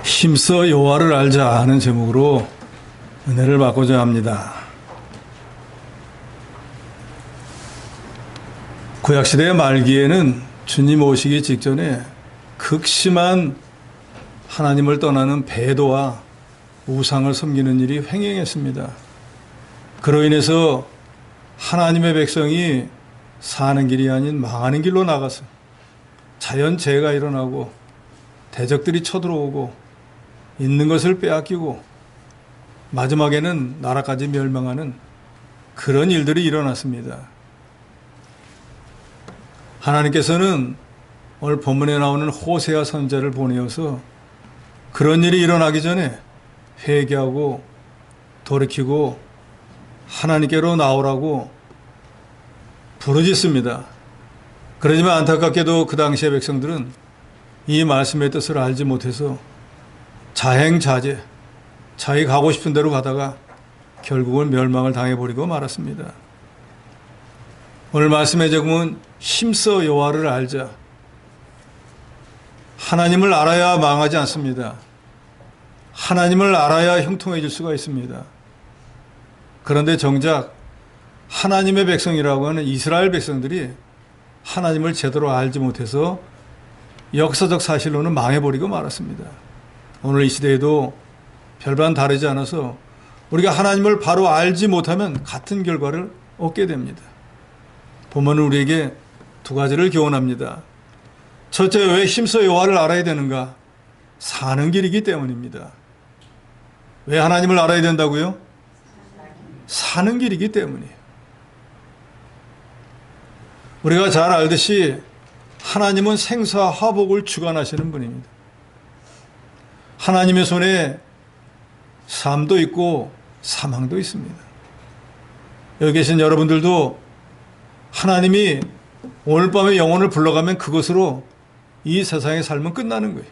힘써 여호와를 알자 하는 제목으로 은혜를 받고자 합니다. 구약시대 말기에는 주님 오시기 직전에 극심한 하나님을 떠나는 배도와 우상을 섬기는 일이 횡행했습니다. 그로 인해서 하나님의 백성이 사는 길이 아닌 망하는 길로 나가서 자연재해가 일어나고 대적들이 쳐들어오고 있는 것을 빼앗기고 마지막에는 나라까지 멸망하는 그런 일들이 일어났습니다. 하나님께서는 오늘 본문에 나오는 호세아 선지자를 보내어서 그런 일이 일어나기 전에 회개하고 돌이키고 하나님께로 나오라고 부르짖습니다. 그러지만 안타깝게도 그 당시의 백성들은 이 말씀의 뜻을 알지 못해서 자행자제, 자기 가고 싶은 대로 가다가 결국은 멸망을 당해버리고 말았습니다. 오늘 말씀의 제목은 힘써 여호와를 알자. 하나님을 알아야 망하지 않습니다. 하나님을 알아야 형통해질 수가 있습니다. 그런데 정작 하나님의 백성이라고 하는 이스라엘 백성들이 하나님을 제대로 알지 못해서 역사적 사실로는 망해버리고 말았습니다. 오늘 이 시대에도 별반 다르지 않아서 우리가 하나님을 바로 알지 못하면 같은 결과를 얻게 됩니다. 본문은 우리에게 두 가지를 교훈합니다. 첫째, 왜 힘써 여호와를 알아야 되는가? 사는 길이기 때문입니다. 왜 하나님을 알아야 된다고요? 사는 길이기 때문이에요. 우리가 잘 알듯이 하나님은 생사 화복을 주관하시는 분입니다. 하나님의 손에 삶도 있고 사망도 있습니다. 여기 계신 여러분들도 하나님이 오늘 밤에 영혼을 불러가면 그것으로 이 세상의 삶은 끝나는 거예요.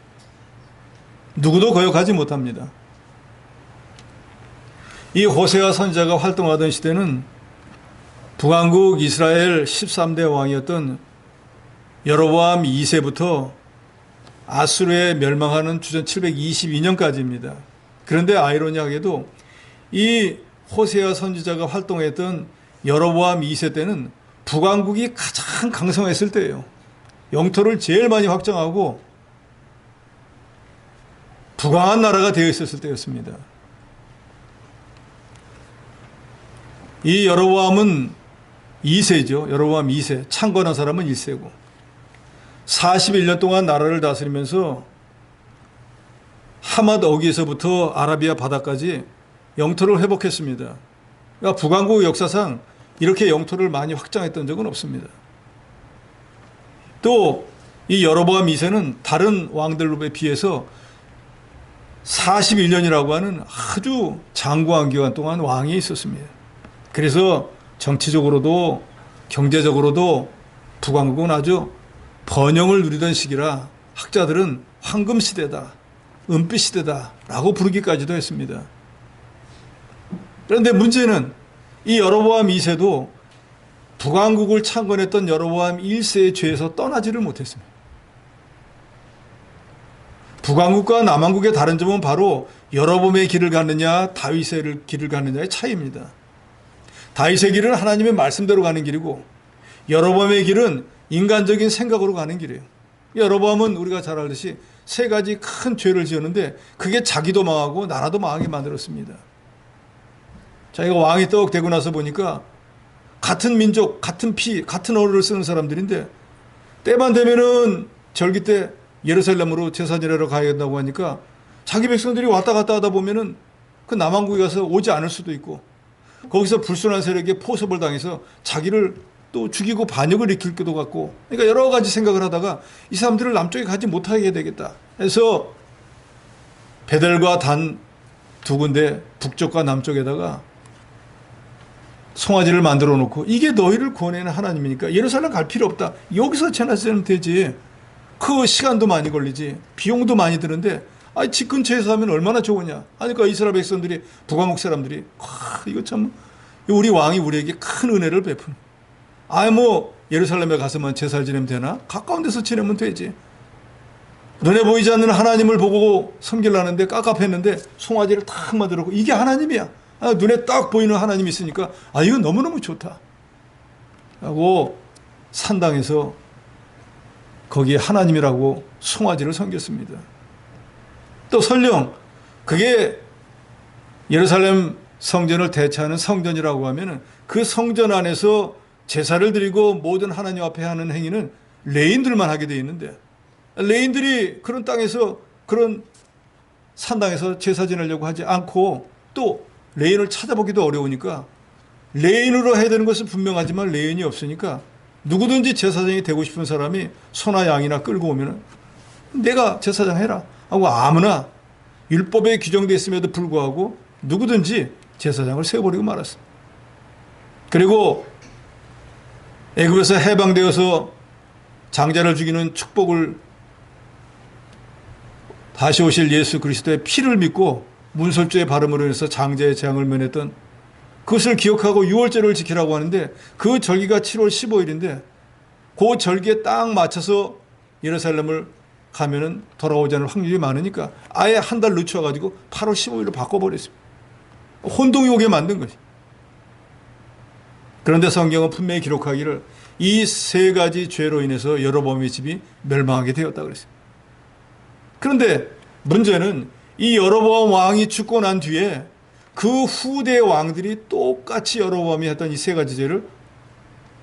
누구도 거역하지 못합니다. 이 호세아 선지자가 활동하던 시대는 북왕국 이스라엘 13대 왕이었던 여로보암 2세부터 아수르에 멸망하는 주전 722년까지입니다. 그런데 아이러니하게도 이 호세아 선지자가 활동했던 여로보암 2세 때는 북왕국이 가장 강성했을 때예요. 영토를 제일 많이 확장하고 부강한 나라가 되어 있었을 때였습니다. 이 여로보암은 2세죠. 여로보암 2세. 창건한 사람은 1세고 41년 동안 나라를 다스리면서 하맛 어기에서부터 아라비아 바다까지 영토를 회복했습니다. 그러니까 북왕국 역사상 이렇게 영토를 많이 확장했던 적은 없습니다. 또 이 여로보암 2세는 다른 왕들에 비해서 41년이라고 하는 아주 장구한 기간 동안 왕이 있었습니다. 그래서 정치적으로도 경제적으로도 북왕국은 아주 번영을 누리던 시기라 학자들은 황금시대다, 은빛시대다라고 부르기까지도 했습니다. 그런데 문제는 이 여로보암 2세도 북왕국을 창건했던 여로보암 1세의 죄에서 떠나지를 못했습니다. 북왕국과 남왕국의 다른 점은 바로 여로보암의 길을 가느냐 다윗의 길을 가느냐의 차이입니다. 다윗의 길은 하나님의 말씀대로 가는 길이고 여로보암의 길은 인간적인 생각으로 가는 길이에요. 여로보암은 우리가 잘 알듯이 세 가지 큰 죄를 지었는데 그게 자기도 망하고 나라도 망하게 만들었습니다. 자기가 왕이 떡 되고 나서 보니까 같은 민족, 같은 피, 같은 언어를 쓰는 사람들인데 때만 되면은 절기 때 예루살렘으로 제사 지내러 가야 된다고 하니까 자기 백성들이 왔다 갔다 하다 보면은 그 남왕국에 가서 오지 않을 수도 있고 거기서 불순한 세력에 포섭을 당해서 자기를 또 죽이고 반역을 일으킬 것도 같고 그러니까 여러 가지 생각을 하다가 이 사람들을 남쪽에 가지 못하게 되겠다 해서 베델과 단 두 군데 북쪽과 남쪽에다가 송아지를 만들어 놓고 이게 너희를 구원하는 하나님이니까 예루살렘 갈 필요 없다. 여기서 제사지내면 되지. 그 시간도 많이 걸리지. 비용도 많이 드는데 집 근처에서 하면 얼마나 좋으냐. 하니까 이스라엘 백성들이 북왕국 사람들이 이거 참 우리 왕이 우리에게 큰 은혜를 베푼. 예루살렘에 가서만 제사를 지내면 되나? 가까운 데서 지내면 되지. 눈에 보이지 않는 하나님을 보고 섬기려는데 깝깝했는데 송아지를 탁 만들었고 이게 하나님이야. 눈에 딱 보이는 하나님이 있으니까 이거 너무너무 좋다 하고 산당에서 거기에 하나님이라고 송아지를 섬겼습니다. 또 설령 그게 예루살렘 성전을 대체하는 성전이라고 하면 그 성전 안에서 제사를 드리고 모든 하나님 앞에 하는 행위는 레인들만 하게 되어 있는데 레인들이 그런 땅에서 그런 산당에서 제사 지내려고 하지 않고 또 레인을 찾아보기도 어려우니까 레인으로 해야 되는 것은 분명하지만 레인이 없으니까 누구든지 제사장이 되고 싶은 사람이 소나 양이나 끌고 오면 내가 제사장 해라 하고 아무나 율법에 규정되어 있음에도 불구하고 누구든지 제사장을 세워버리고 말았어. 그리고 애굽에서 해방되어서 장자를 죽이는 축복을 다시 오실 예수 그리스도의 피를 믿고 문설주의 발음으로 인해서 장자의 재앙을 면했던 그것을 기억하고 6월절을 지키라고 하는데 그 절기가 7월 15일인데 그 절기에 딱 맞춰서 예루살렘을 가면은 돌아오지 않을 확률이 많으니까 아예 한 달 늦춰가지고 8월 15일로 바꿔버렸습니다. 혼동이 오게 만든 거지. 그런데 성경은 분명히 기록하기를 이 세 가지 죄로 인해서 여로보암의 집이 멸망하게 되었다 그랬어요. 그런데 문제는 이 여로보암 왕이 죽고 난 뒤에 그 후대 왕들이 똑같이 여로보암이 했던 이 세 가지 죄를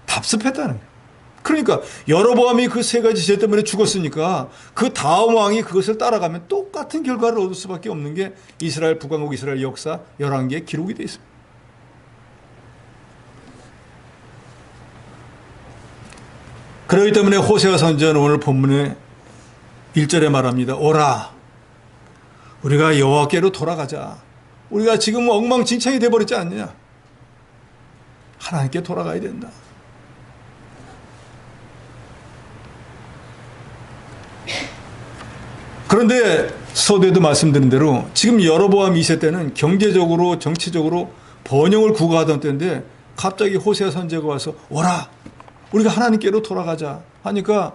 답습했다는 거예요. 그러니까 여로보암이 그 세 가지 죄 때문에 죽었으니까 그 다음 왕이 그것을 따라가면 똑같은 결과를 얻을 수밖에 없는 게 이스라엘 북왕국 이스라엘 역사 11개의 기록이 되어 있습니다. 그렇기 때문에 호세아 선지자는 오늘 본문의 1절에 말합니다. 오라, 우리가 여호와께로 돌아가자. 우리가 지금 엉망진창이 되어버렸지 않느냐. 하나님께 돌아가야 된다. 그런데 서두에도 말씀드린 대로 지금 여로보암 2세 때는 경제적으로 정치적으로 번영을 구가하던 때인데 갑자기 호세아 선지자가 와서 오라, 우리가 하나님께로 돌아가자 하니까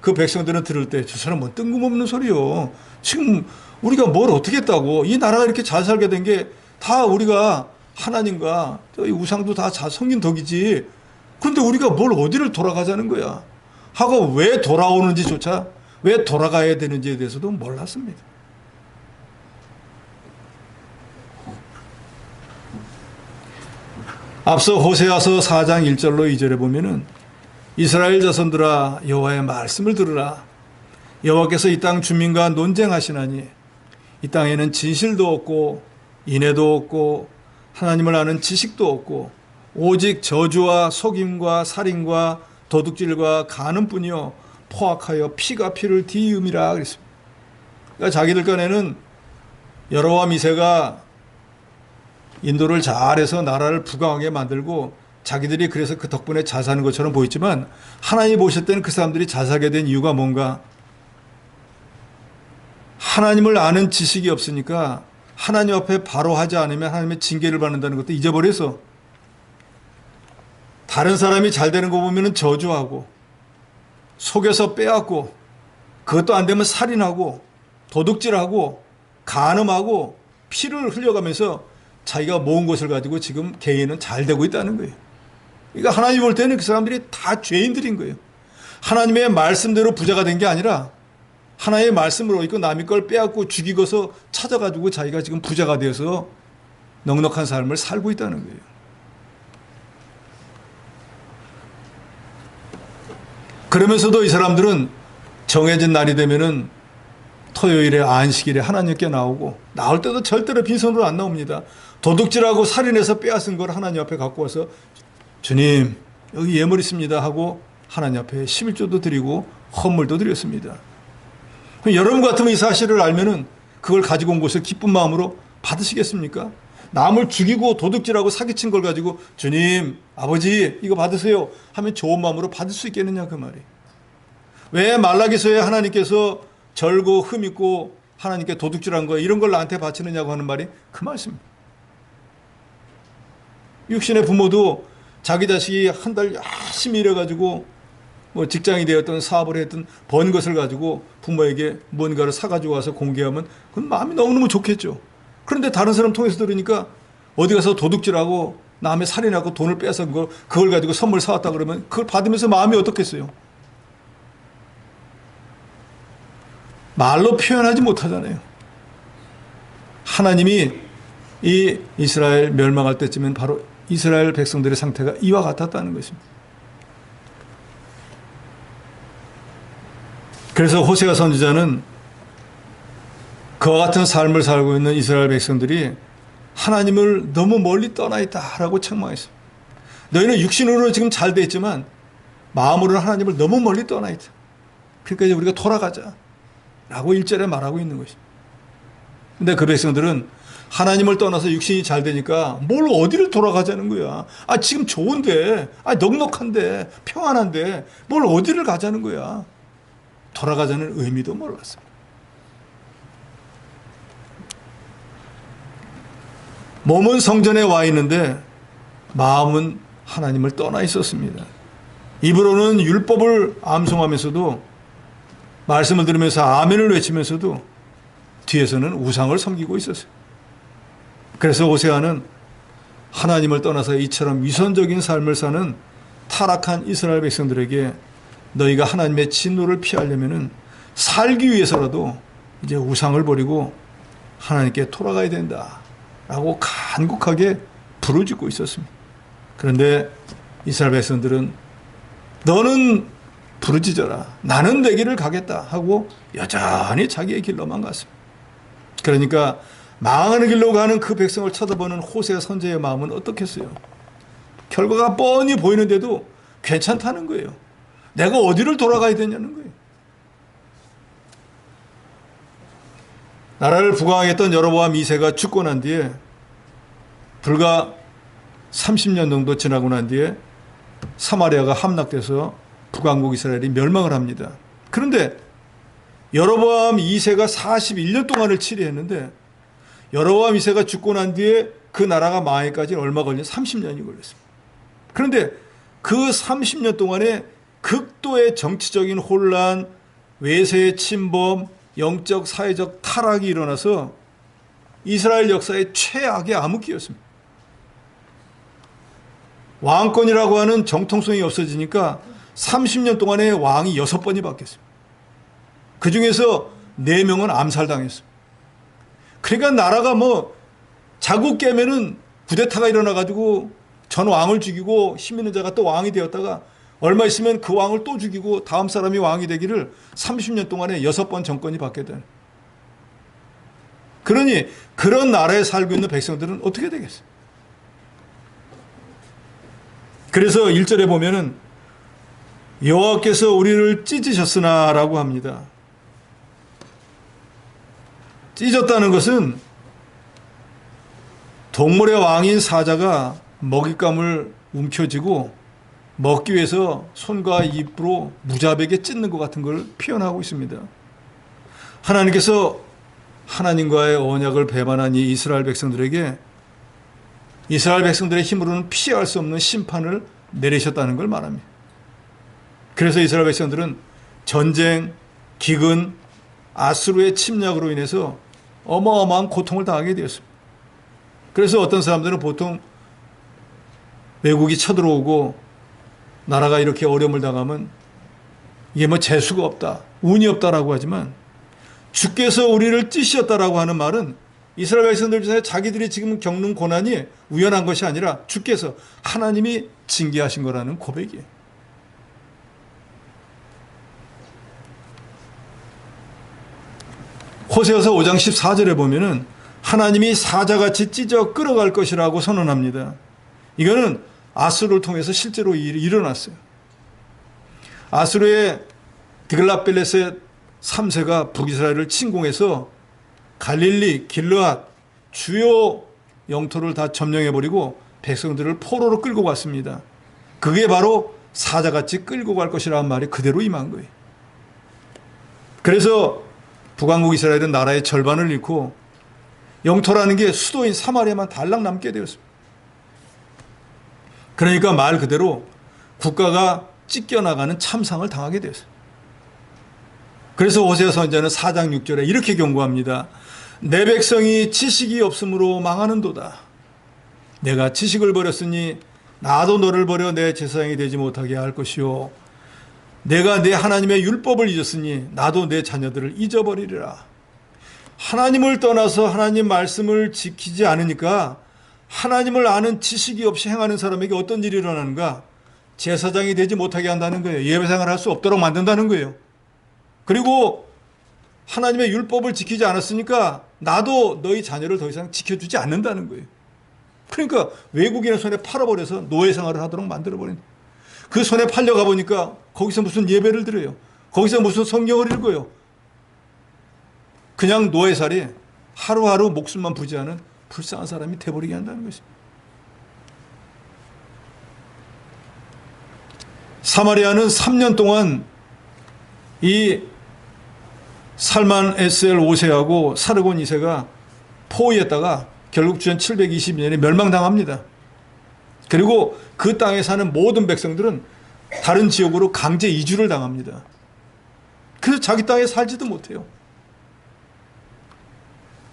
그 백성들은 들을 때 저 사람 뭐 뜬금없는 소리요. 지금 우리가 뭘 어떻게 했다고. 이 나라가 이렇게 잘 살게 된 게 다 우리가 하나님과 우상도 다 섬긴 덕이지. 그런데 우리가 뭘 어디를 돌아가자는 거야 하고 왜 돌아오는지조차 왜 돌아가야 되는지에 대해서도 몰랐습니다. 앞서 호세아서 4장 1절로 2절에 보면은 이스라엘 자손들아 여호와의 말씀을 들으라. 여호와께서 이 땅 주민과 논쟁하시나니 이 땅에는 진실도 없고 인애도 없고 하나님을 아는 지식도 없고 오직 저주와 속임과 살인과 도둑질과 간음뿐이요 포악하여 피가 피를 뒤음이라 그랬습니다. 그러니까 자기들 간에는 여로보암 2세가 인도를 잘해서 나라를 부강하게 만들고 자기들이 그래서 그 덕분에 잘 사는 것처럼 보였지만 하나님이 보실 때는 그 사람들이 잘 살게 된 이유가 뭔가 하나님을 아는 지식이 없으니까 하나님 앞에 바로 하지 않으면 하나님의 징계를 받는다는 것도 잊어버려서 다른 사람이 잘 되는 거 보면 저주하고 속여서 빼앗고 그것도 안 되면 살인하고 도둑질하고 간음하고 피를 흘려가면서 자기가 모은 것을 가지고 지금 개인은 잘 되고 있다는 거예요. 그러니까 하나님 볼 때는 그 사람들이 다 죄인들인 거예요. 하나님의 말씀대로 부자가 된 게 아니라 하나님의 말씀으로 있고 남의 걸 빼앗고 죽이고서 찾아가지고 자기가 지금 부자가 되어서 넉넉한 삶을 살고 있다는 거예요. 그러면서도 이 사람들은 정해진 날이 되면은 토요일에 안식일에 하나님께 나오고 나올 때도 절대로 빈손으로 안 나옵니다. 도둑질하고 살인해서 빼앗은 걸 하나님 앞에 갖고 와서 주님 여기 예물 있습니다 하고 하나님 앞에 11조도 드리고 헌물도 드렸습니다. 여러분 같으면 이 사실을 알면은 그걸 가지고 온 것을 기쁜 마음으로 받으시겠습니까? 남을 죽이고 도둑질하고 사기친 걸 가지고 주님 아버지 이거 받으세요 하면 좋은 마음으로 받을 수 있겠느냐 그 말이. 왜 말라기서에 하나님께서 절고 흠있고 하나님께 도둑질한 거 이런 걸 나한테 바치느냐고 하는 말이 그 말씀입니다. 육신의 부모도 자기 자식이 한 달 열심히 일해가지고 뭐 직장이 되었던 사업을 했던 번 것을 가지고 부모에게 뭔가를 사가지고 와서 공개하면 그건 마음이 너무너무 좋겠죠. 그런데 다른 사람 통해서 들으니까 어디 가서 도둑질하고 남의 살인하고 돈을 뺏은 거 그걸 가지고 선물 사왔다 그러면 그걸 받으면서 마음이 어떻겠어요? 말로 표현하지 못하잖아요. 하나님이 이 이스라엘 멸망할 때쯤엔 바로 이스라엘 백성들의 상태가 이와 같았다는 것입니다. 그래서 호세아 선지자는 그와 같은 삶을 살고 있는 이스라엘 백성들이 하나님을 너무 멀리 떠나 있다라고 책망했습니다. 너희는 육신으로 지금 잘 돼 있지만 마음으로는 하나님을 너무 멀리 떠나 있다. 그러니까 이제 우리가 돌아가자 라고 1절에 말하고 있는 것입니다. 근데 그 백성들은 하나님을 떠나서 육신이 잘 되니까 뭘 어디를 돌아가자는 거야. 지금 좋은데, 넉넉한데, 평안한데 뭘 어디를 가자는 거야. 돌아가자는 의미도 몰랐습니다. 몸은 성전에 와 있는데 마음은 하나님을 떠나 있었습니다. 입으로는 율법을 암송하면서도 말씀을 들으면서 아멘을 외치면서도 뒤에서는 우상을 섬기고 있었어요. 그래서 호세아는 하나님을 떠나서 이처럼 위선적인 삶을 사는 타락한 이스라엘 백성들에게 너희가 하나님의 진노를 피하려면은 살기 위해서라도 이제 우상을 버리고 하나님께 돌아가야 된다라고 간곡하게 부르짖고 있었습니다. 그런데 이스라엘 백성들은 너는 부르짖어라. 나는 내 길을 가겠다 하고 여전히 자기의 길로만 갔습니다. 그러니까 망하는 길로 가는 그 백성을 쳐다보는 호세아 선지자의 마음은 어떻겠어요? 결과가 뻔히 보이는데도 괜찮다는 거예요. 내가 어디를 돌아가야 되냐는 거예요. 나라를 부강하겠던 여로보암 2세가 죽고 난 뒤에 불과 30년 정도 지나고 난 뒤에 사마리아가 함락돼서 북왕국 이스라엘이 멸망을 합니다. 그런데 여로보암 2세가 41년 동안을 치리했는데 여로보암 2세가 죽고 난 뒤에 그 나라가 망하기까지 얼마 걸린 30년이 걸렸습니다. 그런데 그 30년 동안에 극도의 정치적인 혼란, 외세의 침범, 영적, 사회적 타락이 일어나서 이스라엘 역사의 최악의 암흑기였습니다. 왕권이라고 하는 정통성이 없어지니까 30년 동안에 왕이 6번이 바뀌었습니다. 그 중에서 4명은 암살당했습니다. 그러니까 나라가 자국 깨면은 쿠데타가 일어나가지고 전 왕을 죽이고 힘 있는 자가 또 왕이 되었다가 얼마 있으면 그 왕을 또 죽이고 다음 사람이 왕이 되기를 30년 동안에 6번 정권이 바뀌게 되는. 그러니 그런 나라에 살고 있는 백성들은 어떻게 되겠어요? 그래서 1절에 보면은 여호와께서 우리를 찢으셨으나 라고 합니다. 찢었다는 것은 동물의 왕인 사자가 먹잇감을 움켜쥐고 먹기 위해서 손과 입으로 무자비하게 찢는 것 같은 걸 표현하고 있습니다. 하나님께서 하나님과의 언약을 배반한 이 이스라엘 백성들에게 이스라엘 백성들의 힘으로는 피할 수 없는 심판을 내리셨다는 걸 말합니다. 그래서 이스라엘 백성들은 전쟁, 기근, 아수르의 침략으로 인해서 어마어마한 고통을 당하게 되었습니다. 그래서 어떤 사람들은 보통 외국이 쳐들어오고 나라가 이렇게 어려움을 당하면 이게 재수가 없다, 운이 없다라고 하지만 주께서 우리를 찢으셨다라고 하는 말은 이스라엘 백성들 중에 자기들이 지금 겪는 고난이 우연한 것이 아니라 주께서 하나님이 징계하신 거라는 고백이에요. 호세아서 5장 14절에 보면은 하나님이 사자같이 찢어 끌어갈 것이라고 선언합니다. 이거는 아수르를 통해서 실제로 일어났어요. 아수르의 디글랏빌레셋 3세가 북이스라엘을 침공해서 갈릴리, 길르앗 주요 영토를 다 점령해버리고 백성들을 포로로 끌고 갔습니다. 그게 바로 사자같이 끌고 갈 것이라는 말이 그대로 임한 거예요. 그래서 북왕국 이스라엘은 나라의 절반을 잃고 영토라는 게 수도인 사마리아만 달랑 남게 되었습니다. 그러니까 말 그대로 국가가 찢겨나가는 참상을 당하게 됐어요. 그래서 호세아 선지자는 4장 6절에 이렇게 경고합니다. 내 백성이 지식이 없으므로 망하는도다. 내가 지식을 버렸으니 나도 너를 버려 내 제사장이 되지 못하게 할 것이요. 내가 내 하나님의 율법을 잊었으니 나도 내 자녀들을 잊어버리리라. 하나님을 떠나서 하나님 말씀을 지키지 않으니까 하나님을 아는 지식이 없이 행하는 사람에게 어떤 일이 일어나는가? 제사장이 되지 못하게 한다는 거예요. 예배생활을 할 수 없도록 만든다는 거예요. 그리고 하나님의 율법을 지키지 않았으니까 나도 너희 자녀를 더 이상 지켜주지 않는다는 거예요. 그러니까 외국인의 손에 팔아버려서 노예 생활을 하도록 만들어버린, 그 손에 팔려가 보니까 거기서 무슨 예배를 드려요. 거기서 무슨 성경을 읽어요. 그냥 노예살이 하루하루 목숨만 부지하는 불쌍한 사람이 돼버리게 한다는 것입니다. 사마리아는 3년 동안 이 살만 에스엘 5세하고 사르곤 2세가 포위했다가 결국 주전 722년에 멸망당합니다. 그리고 그 땅에 사는 모든 백성들은 다른 지역으로 강제 이주를 당합니다. 그래서 자기 땅에 살지도 못해요.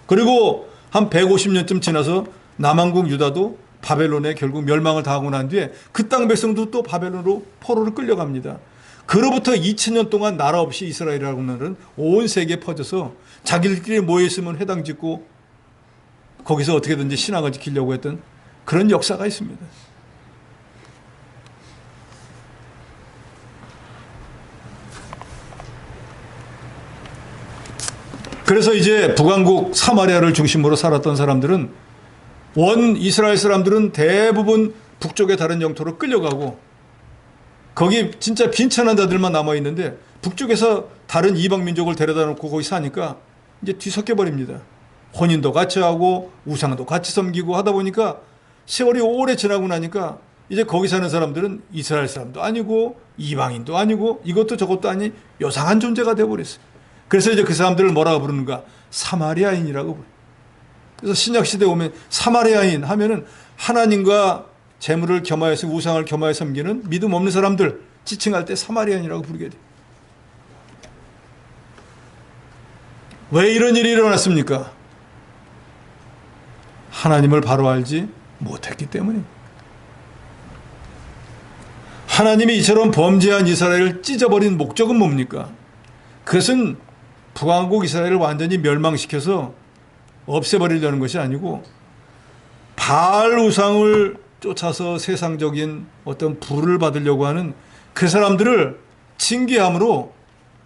그리고 한 150년쯤 지나서 남왕국 유다도 바벨론에 결국 멸망을 당하고 난 뒤에 그 땅 백성도 또 바벨론으로 포로를 끌려갑니다. 그로부터 2000년 동안 나라 없이 이스라엘이라고 하는 온 세계에 퍼져서 자기들끼리 모여있으면 회당 짓고 거기서 어떻게든지 신앙을 지키려고 했던 그런 역사가 있습니다. 그래서 이제 북왕국 사마리아를 중심으로 살았던 사람들은, 원 이스라엘 사람들은 대부분 북쪽의 다른 영토로 끌려가고 거기 진짜 빈천한 자들만 남아있는데 북쪽에서 다른 이방 민족을 데려다 놓고 거기 사니까 이제 뒤섞여 버립니다. 혼인도 같이 하고 우상도 같이 섬기고 하다 보니까 세월이 오래 지나고 나니까 이제 거기 사는 사람들은 이스라엘 사람도 아니고 이방인도 아니고 이것도 저것도 아닌 요상한 존재가 되어버렸어요. 그래서 이제 그 사람들을 뭐라고 부르는가? 사마리아인이라고 부르요. 그래서 신약시대에 오면 사마리아인 하면은 하나님과 재물을 겸하여서 우상을 겸하여 섬기는 믿음 없는 사람들 지칭할 때 사마리아인이라고 부르게 돼요. 왜 이런 일이 일어났습니까? 하나님을 바로 알지 못했기 때문입니다. 하나님이 이처럼 범죄한 이스라엘을 찢어버린 목적은 뭡니까? 그것은 북왕국 이스라엘을 완전히 멸망시켜서 없애버리려는 것이 아니고 바알 우상을 쫓아서 세상적인 어떤 부를 받으려고 하는 그 사람들을 징계함으로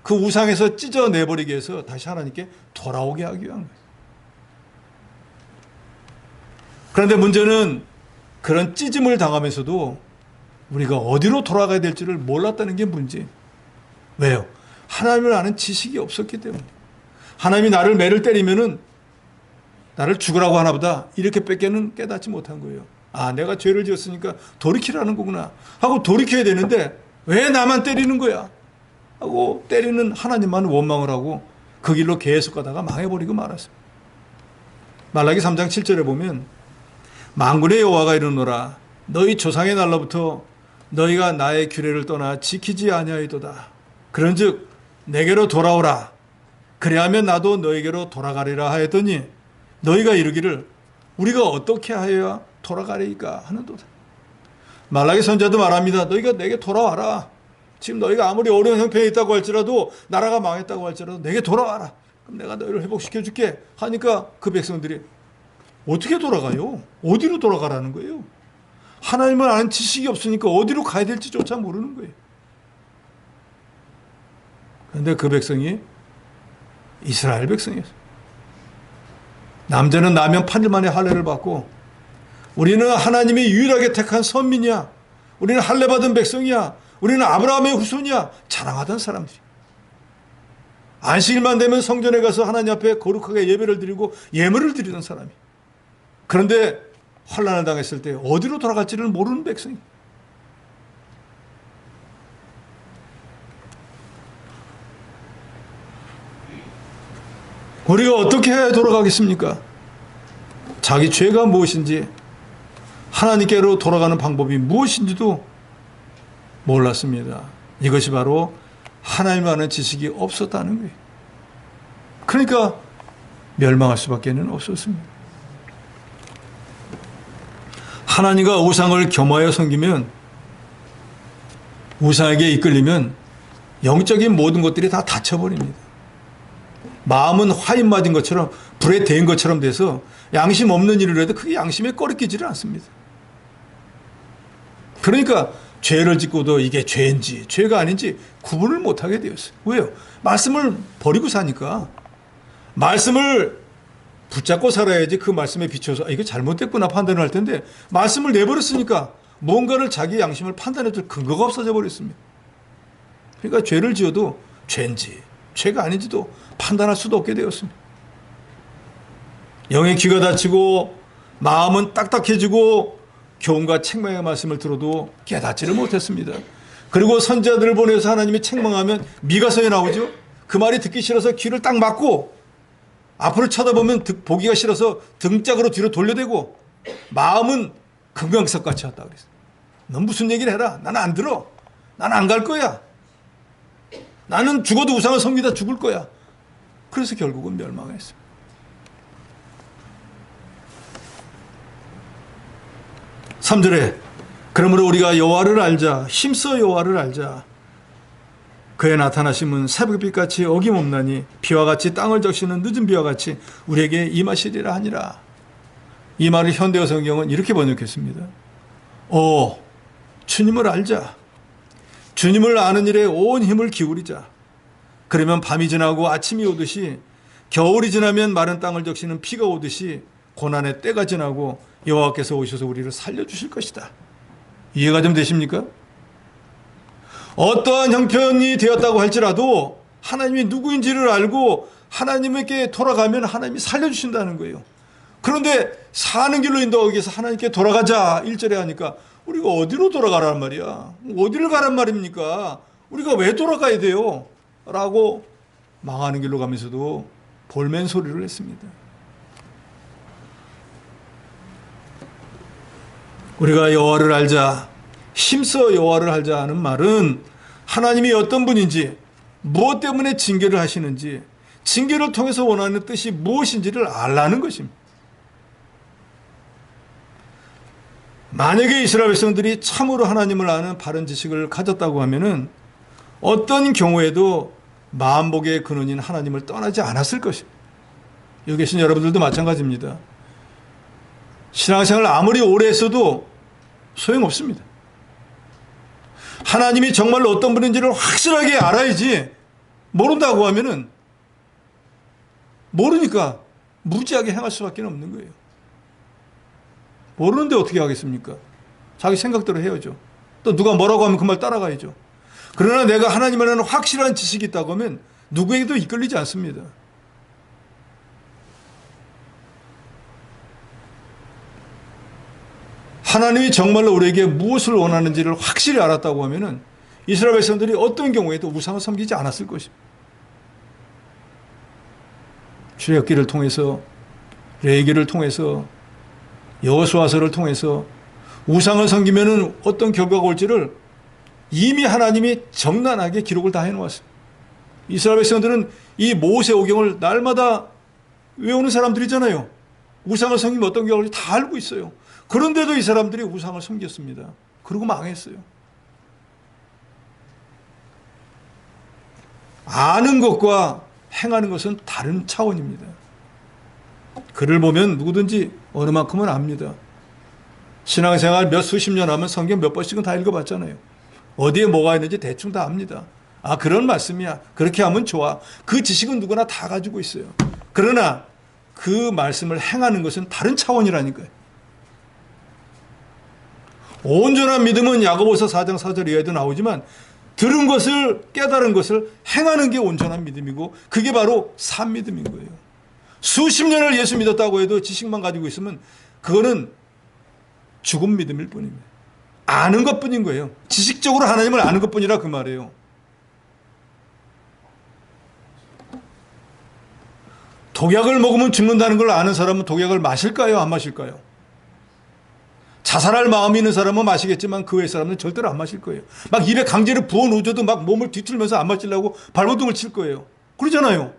그 우상에서 찢어내버리게 해서 다시 하나님께 돌아오게 하기 위한 거예요. 그런데 문제는 그런 찢음을 당하면서도 우리가 어디로 돌아가야 될지를 몰랐다는 게 문제예요. 왜요? 하나님을 아는 지식이 없었기 때문에. 하나님이 나를 매를 때리면은 나를 죽으라고 하나보다 이렇게 뺏게는 깨닫지 못한 거예요. 아, 내가 죄를 지었으니까 돌이키라는 거구나 하고 돌이켜야 되는데 왜 나만 때리는 거야 하고 때리는 하나님만 원망을 하고 그 길로 계속 가다가 망해버리고 말았습니다. 말라기 3장 7절에 보면 만군의 여호와가 이르노라 너희 조상의 날로부터 너희가 나의 규례를 떠나 지키지 아니하였도다. 그런즉 내게로 돌아오라. 그래야면 나도 너희에게로 돌아가리라 하였더니 너희가 이르기를 우리가 어떻게 하여야 돌아가리까 하는도다. 말라기 선지자도 말합니다. 너희가 내게 돌아와라. 지금 너희가 아무리 어려운 형편에 있다고 할지라도 나라가 망했다고 할지라도 내게 돌아와라. 그럼 내가 너희를 회복시켜 줄게 하니까 그 백성들이 어떻게 돌아가요? 어디로 돌아가라는 거예요? 하나님을 아는 지식이 없으니까 어디로 가야 될지조차 모르는 거예요. 그런데 그 백성이 이스라엘 백성이었어요. 남자는 나면 8일 만에 할례를 받고 우리는 하나님이 유일하게 택한 선민이야. 우리는 할례 받은 백성이야. 우리는 아브라함의 후손이야. 자랑하던 사람들이. 안식일만 되면 성전에 가서 하나님 앞에 거룩하게 예배를 드리고 예물을 드리던 사람이. 그런데 환난을 당했을 때 어디로 돌아갈지를 모르는 백성이. 우리가 어떻게 해야 돌아가겠습니까? 자기 죄가 무엇인지 하나님께로 돌아가는 방법이 무엇인지도 몰랐습니다. 이것이 바로 하나님을 아는 지식이 없었다는 거예요. 그러니까 멸망할 수밖에 없었습니다. 하나님과 우상을 겸하여 섬기면, 우상에게 이끌리면 영적인 모든 것들이 다 닫혀버립니다. 마음은 화인 맞은 것처럼, 불에 대인 것처럼 돼서 양심 없는 일을 해도 그게 양심에 꺼리끼지를 않습니다. 그러니까 죄를 짓고도 이게 죄인지 죄가 아닌지 구분을 못하게 되었어요. 왜요? 말씀을 버리고 사니까. 말씀을 붙잡고 살아야지 그 말씀에 비춰서 이거 잘못됐구나 판단을 할 텐데, 말씀을 내버렸으니까 뭔가를 자기 양심을 판단해 줄 근거가 없어져 버렸습니다. 그러니까 죄를 지어도 죄인지 죄가 아닌지도 판단할 수도 없게 되었습니다. 영의 귀가 닫히고 마음은 딱딱해지고 교훈과 책망의 말씀을 들어도 깨닫지를 못했습니다. 그리고 선지자들을 보내서 하나님이 책망하면 미가서에 나오죠. 그 말이 듣기 싫어서 귀를 딱 막고 앞으로 쳐다보면 보기가 싫어서 등짝으로 뒤로 돌려대고 마음은 금강석같이 왔다 그랬어요. 넌 무슨 얘기를 해라. 나는 안 들어. 나는 안 갈 거야. 나는 죽어도 우상을 섬기다 죽을 거야. 그래서 결국은 멸망했어요. (3절에) 그러므로 우리가 여호와를 알자. 힘써 여호와를 알자. 그의 나타나심은 새벽빛같이 어김없나니 비와 같이 땅을 적시는 늦은 비와 같이 우리에게 임하시리라 하니라. 이 말을 현대어 성경은 이렇게 번역했습니다. 주님을 알자. 주님을 아는 일에 온 힘을 기울이자. 그러면 밤이 지나고 아침이 오듯이, 겨울이 지나면 마른 땅을 적시는 비가 오듯이 고난의 때가 지나고 여호와께서 오셔서 우리를 살려주실 것이다. 이해가 좀 되십니까? 어떠한 형편이 되었다고 할지라도 하나님이 누구인지를 알고 하나님께 돌아가면 하나님이 살려주신다는 거예요. 그런데 사는 길로 인도하기 위해서 하나님께 돌아가자 1절에 하니까 우리가 어디로 돌아가란 말이야? 어디를 가란 말입니까? 우리가 왜 돌아가야 돼요? 라고 망하는 길로 가면서도 볼멘 소리를 했습니다. 우리가 여호와를 알자, 힘써 여호와를 알자 하는 말은 하나님이 어떤 분인지, 무엇 때문에 징계를 하시는지, 징계를 통해서 원하는 뜻이 무엇인지를 알라는 것입니다. 만약에 이스라엘 백성들이 참으로 하나님을 아는 바른 지식을 가졌다고 하면은 어떤 경우에도 만복의 근원인 하나님을 떠나지 않았을 것입니다. 여기 계신 여러분들도 마찬가지입니다. 신앙생활을 아무리 오래 했어도 소용없습니다. 하나님이 정말로 어떤 분인지를 확실하게 알아야지, 모른다고 하면은 모르니까 무지하게 행할 수밖에 없는 거예요. 모르는데 어떻게 하겠습니까? 자기 생각대로 해야죠. 또 누가 뭐라고 하면 그 말 따라가야죠. 그러나 내가 하나님에 대한 확실한 지식이 있다고 하면 누구에게도 이끌리지 않습니다. 하나님이 정말로 우리에게 무엇을 원하는지를 확실히 알았다고 하면은 이스라엘 백성들이 어떤 경우에도 우상을 섬기지 않았을 것입니다. 출애굽기를 통해서, 레위기를 통해서, 여호수아서를 통해서 우상을 섬기면은 어떤 결과가 올지를 이미 하나님이 정난하게 기록을 다 해놓았습니다. 이스라엘 백성들은 이 모세오경을 날마다 외우는 사람들이잖아요. 우상을 섬기면 어떤 결과를 다 알고 있어요. 그런데도 이 사람들이 우상을 섬겼습니다. 그리고 망했어요. 아는 것과 행하는 것은 다른 차원입니다. 글을 보면 누구든지 어느 만큼은 압니다. 신앙생활 몇 수십 년 하면 성경 몇 번씩은 다 읽어봤잖아요. 어디에 뭐가 있는지 대충 다 압니다. 아, 그런 말씀이야. 그렇게 하면 좋아. 그 지식은 누구나 다 가지고 있어요. 그러나 그 말씀을 행하는 것은 다른 차원이라니까요. 온전한 믿음은 야고보서 4장 4절 이하에도 나오지만 들은 것을, 깨달은 것을 행하는 게 온전한 믿음이고 그게 바로 산 믿음인 거예요. 수십 년을 예수 믿었다고 해도 지식만 가지고 있으면 그거는 죽은 믿음일 뿐입니다. 아는 것뿐인 거예요. 지식적으로 하나님을 아는 것뿐이라 그 말이에요. 독약을 먹으면 죽는다는 걸 아는 사람은 독약을 마실까요? 안 마실까요? 자살할 마음이 있는 사람은 마시겠지만 그 외의 사람은 절대로 안 마실 거예요. 막 입에 강제로 부어놓으셔도 막 몸을 뒤틀면서 안 마시려고 발버둥을 칠 거예요. 그러잖아요.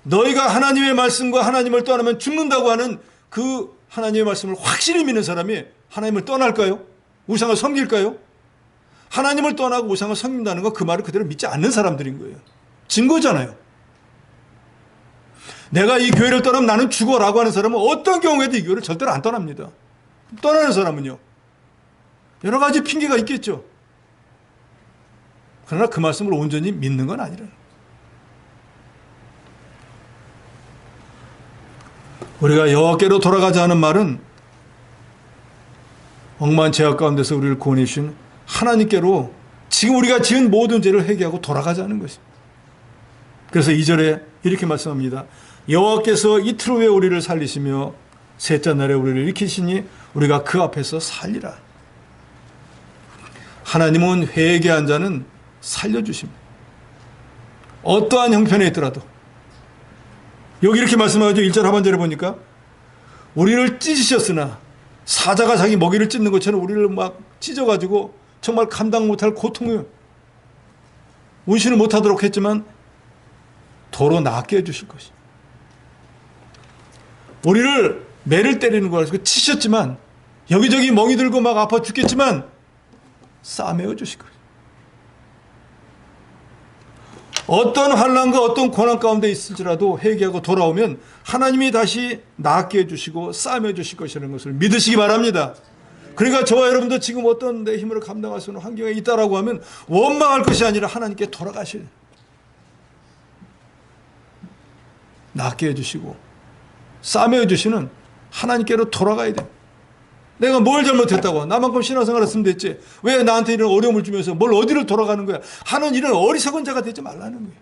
너희가 하나님의 말씀과 하나님을 떠나면 죽는다고 하는 그 하나님의 말씀을 확실히 믿는 사람이 하나님을 떠날까요? 우상을 섬길까요? 하나님을 떠나고 우상을 섬긴다는 건 그 말을 그대로 믿지 않는 사람들인 거예요. 증거잖아요. 내가 이 교회를 떠나면 나는 죽어라고 하는 사람은 어떤 경우에도 이 교회를 절대로 안 떠납니다. 떠나는 사람은요. 여러 가지 핑계가 있겠죠. 그러나 그 말씀을 온전히 믿는 건 아니라는 거예요. 우리가 여호와께로 돌아가자 하는 말은 억만 죄악 가운데서 우리를 구원해 주신 하나님께로 지금 우리가 지은 모든 죄를 회개하고 돌아가자는 것입니다. 그래서 2절에 이렇게 말씀합니다. 여호와께서 이틀 후에 우리를 살리시며 셋째 날에 우리를 일으키시니 우리가 그 앞에서 살리라. 하나님은 회개한 자는 살려주십니다. 어떠한 형편에 있더라도. 여기 이렇게 말씀하죠. 1절 하반절에 보니까 우리를 찢으셨으나 사자가 자기 먹이를 찢는 것처럼 우리를 막 찢어가지고 정말 감당 못할 고통을 운신을 못하도록 했지만 도로 낫게 해주실 것이죠. 우리를 매를 때리는 거 가지고 치셨지만 여기저기 멍이 들고 막 아파 죽겠지만 싸매어 주실 거예요. 어떤 환난과 어떤 고난 가운데 있을지라도 회개하고 돌아오면 하나님이 다시 낫게 해주시고 싸매어 주실 것이라는 것을 믿으시기 바랍니다. 그러니까 저와 여러분도 지금 어떤 내 힘으로 감당할 수 없는 환경에 있다라고 하면 원망할 것이 아니라 하나님께 돌아가셔야 돼요. 낫게 해주시고 싸매어 주시는 하나님께로 돌아가야 돼요. 내가 뭘 잘못했다고 나만큼 신앙생활 했으면 됐지 왜 나한테 이런 어려움을 주면서 뭘 어디를 돌아가는 거야 하는 이런 어리석은 자가 되지 말라는 거예요.